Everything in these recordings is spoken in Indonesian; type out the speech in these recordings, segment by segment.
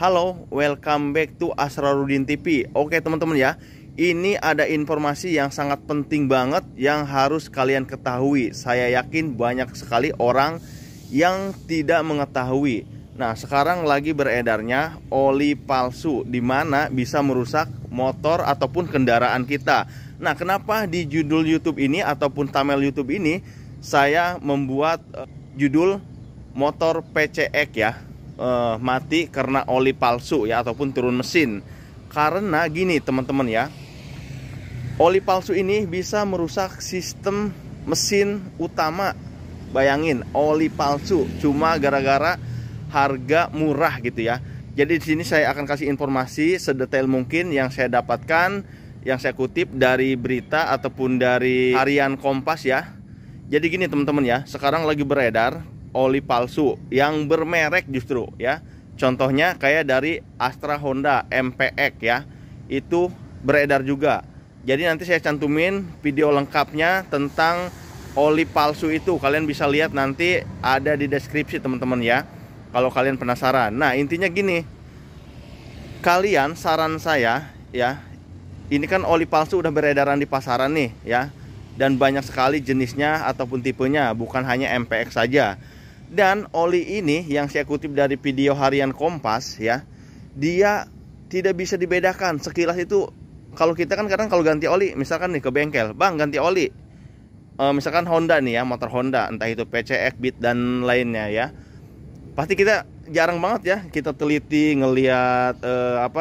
Halo, welcome back to Asrarudin TV. Oke teman-teman ya, ini ada informasi yang sangat penting banget yang harus kalian ketahui. Saya yakin banyak sekali orang yang tidak mengetahui. Nah, sekarang lagi beredarnya oli palsu, di mana bisa merusak motor ataupun kendaraan kita. Nah, kenapa di judul YouTube ini ataupun thumbnail YouTube ini saya membuat judul motor PCX ya, mati karena oli palsu ya, ataupun turun mesin. Karena gini teman-teman ya, oli palsu ini bisa merusak sistem mesin utama. Bayangin, oli palsu cuma gara-gara harga murah gitu ya. Jadi di sini saya akan kasih informasi sedetail mungkin yang saya dapatkan, yang saya kutip dari berita ataupun dari harian Kompas ya. Jadi gini teman-teman ya, sekarang lagi beredar oli palsu yang bermerek justru ya. Contohnya kayak dari Astra Honda MPX ya, itu beredar juga. Jadi nanti saya cantumin video lengkapnya tentang oli palsu itu. Kalian bisa lihat nanti ada di deskripsi teman-teman ya, kalau kalian penasaran. Nah intinya gini, kalian saran saya ya, ini kan oli palsu udah beredaran di pasaran nih ya, dan banyak sekali jenisnya ataupun tipenya, bukan hanya MPX saja. Dan oli ini yang saya kutip dari video harian Kompas ya, dia tidak bisa dibedakan. Sekilas itu, kalau kita kan kadang kalau ganti oli, misalkan nih ke bengkel, bang ganti oli, misalkan Honda nih ya, motor Honda, entah itu PCX, Beat dan lainnya ya, pasti kita jarang banget ya kita teliti ngelihat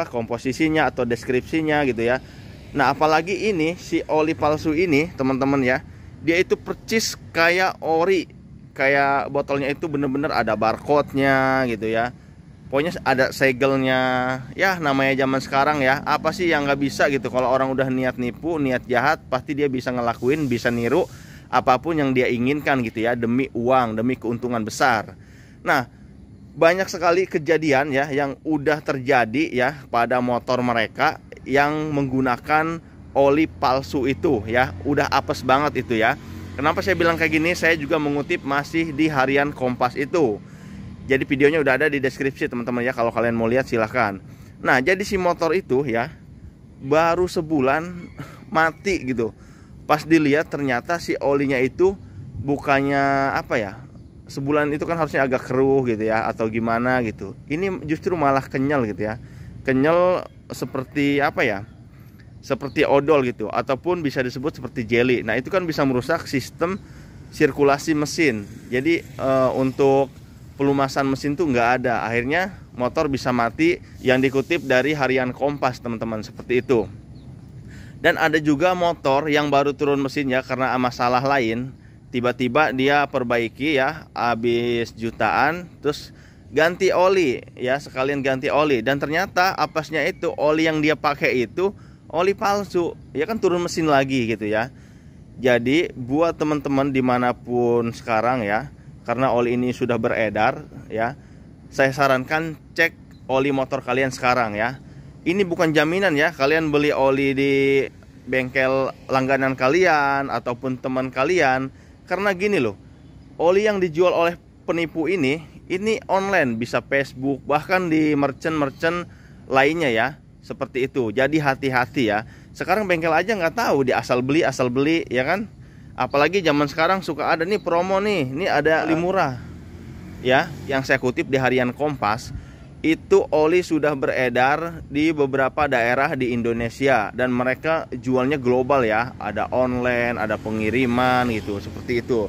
komposisinya atau deskripsinya gitu ya. Nah apalagi ini si oli palsu ini teman-teman ya, dia itu percis kayak ori, kayak botolnya itu bener-bener ada barcode-nya gitu ya. Pokoknya ada segelnya. Ya namanya zaman sekarang ya, apa sih yang nggak bisa gitu. Kalau orang udah niat nipu, niat jahat, pasti dia bisa ngelakuin, bisa niru apapun yang dia inginkan gitu ya, demi uang, demi keuntungan besar. Nah banyak sekali kejadian ya yang udah terjadi ya pada motor mereka yang menggunakan oli palsu itu ya. Udah apes banget itu ya. Kenapa saya bilang kayak gini? Saya juga mengutip masih di harian Kompas itu. Jadi videonya udah ada di deskripsi teman-teman ya, kalau kalian mau lihat silahkan. Nah jadi si motor itu ya baru sebulan mati gitu. Pas dilihat ternyata si olinya itu bukannya apa ya, sebulan itu kan harusnya agak keruh gitu ya, atau gimana gitu. Ini justru malah kenyal gitu ya. Kenyal seperti apa ya, seperti odol gitu, ataupun bisa disebut seperti jelly. Nah itu kan bisa merusak sistem sirkulasi mesin. Jadi untuk pelumasan mesin tuh nggak ada. Akhirnya motor bisa mati, yang dikutip dari harian Kompas teman-teman, seperti itu. Dan ada juga motor yang baru turun mesin ya karena masalah lain, tiba-tiba dia perbaiki ya, habis jutaan, terus ganti oli ya, sekalian ganti oli, dan ternyata apesnya itu oli yang dia pakai itu oli palsu ya, kan turun mesin lagi gitu ya. Jadi buat teman-teman dimanapun sekarang ya, karena oli ini sudah beredar ya, saya sarankan cek oli motor kalian sekarang ya. Ini bukan jaminan ya, kalian beli oli di bengkel langganan kalian ataupun teman kalian. Karena gini loh, oli yang dijual oleh penipu ini online, bisa Facebook, bahkan di merchant lainnya ya, seperti itu. Jadi hati-hati ya. Sekarang bengkel aja nggak tahu, dia asal beli ya kan. Apalagi zaman sekarang suka ada nih promo nih, ini ada oli murah ya. Yang saya kutip di harian Kompas, itu oli sudah beredar di beberapa daerah di Indonesia, dan mereka jualnya global ya, ada online, ada pengiriman gitu, seperti itu.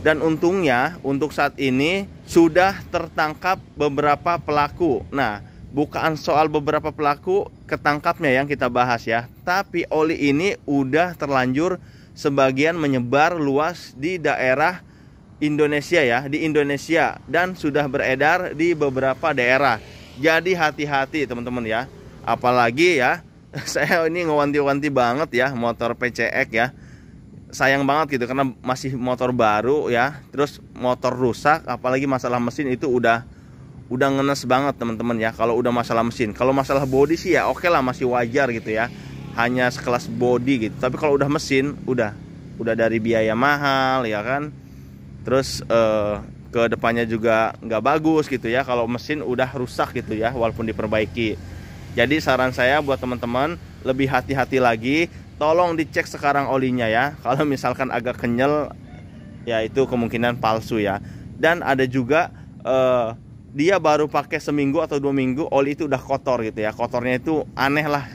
Dan untungnya untuk saat ini sudah tertangkap beberapa pelaku. Nah bukan soal beberapa pelaku ketangkapnya yang kita bahas ya, tapi oli ini udah terlanjur sebagian menyebar luas di daerah Indonesia ya, di Indonesia, dan sudah beredar di beberapa daerah. Jadi hati-hati teman-teman ya. Apalagi ya, saya ini ngewanti-wanti banget ya motor PCX ya. Sayang banget gitu karena masih motor baru ya, terus motor rusak, apalagi masalah mesin itu udah ngenes banget teman-teman ya. Kalau udah masalah mesin, kalau masalah bodi sih ya oke lah, masih wajar gitu ya, hanya sekelas bodi gitu. Tapi kalau udah mesin, udah dari biaya mahal ya kan. Terus ke depannya juga nggak bagus gitu ya kalau mesin udah rusak gitu ya, walaupun diperbaiki. Jadi saran saya buat teman-teman lebih hati-hati lagi, tolong dicek sekarang olinya ya. Kalau misalkan agak kenyal ya itu kemungkinan palsu ya. Dan ada juga dia baru pakai seminggu atau 2 minggu oli itu udah kotor gitu ya, kotornya itu aneh lah.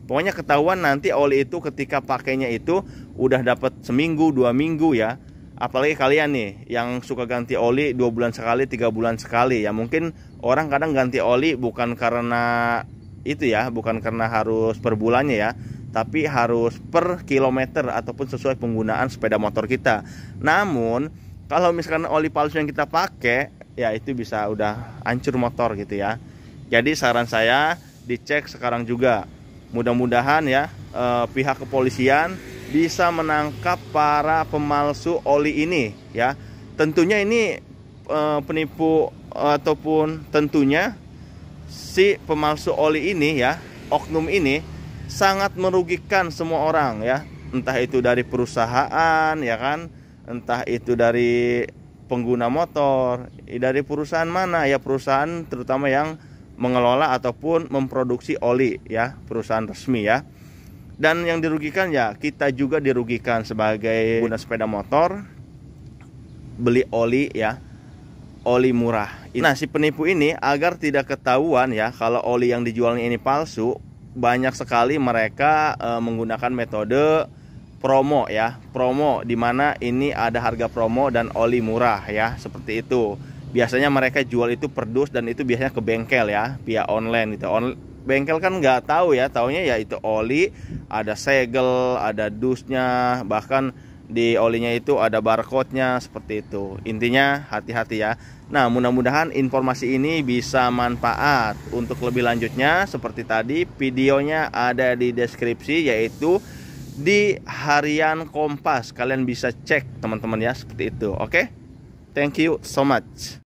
Pokoknya ketahuan nanti oli itu ketika pakainya itu udah dapat seminggu 2 minggu ya. Apalagi kalian nih yang suka ganti oli 2 bulan sekali, 3 bulan sekali ya. Mungkin orang kadang ganti oli bukan karena itu ya, bukan karena harus per bulannya ya, tapi harus per kilometer ataupun sesuai penggunaan sepeda motor kita. Namun kalau misalkan oli palsu yang kita pakai ya itu bisa udah hancur motor gitu ya. Jadi saran saya dicek sekarang juga. Mudah-mudahan ya pihak kepolisian bisa menangkap para pemalsu oli ini ya. Tentunya ini penipu ataupun tentunya si pemalsu oli ini ya, oknum ini sangat merugikan semua orang ya. Entah itu dari perusahaan ya kan, entah itu dari pengguna motor, dari perusahaan mana ya, perusahaan terutama yang mengelola ataupun memproduksi oli ya, perusahaan resmi ya. Dan yang dirugikan ya kita juga dirugikan sebagai pengguna sepeda motor, beli oli ya, oli murah. Nah si penipu ini agar tidak ketahuan ya kalau oli yang dijualnya ini palsu, banyak sekali mereka menggunakan metode promo ya, promo dimana ini ada harga promo dan oli murah ya, seperti itu. Biasanya mereka jual itu per dus dan itu biasanya ke bengkel ya, via online gitu. Bengkel kan nggak tahu ya, taunya ya itu oli, ada segel, ada dusnya, bahkan di olinya itu ada barcode-nya, seperti itu. Intinya hati-hati ya. Nah mudah-mudahan informasi ini bisa manfaat. Untuk lebih lanjutnya seperti tadi videonya ada di deskripsi, yaitu di Harian Kompas. Kalian bisa cek teman-teman ya, seperti itu. Oke, thank you so much.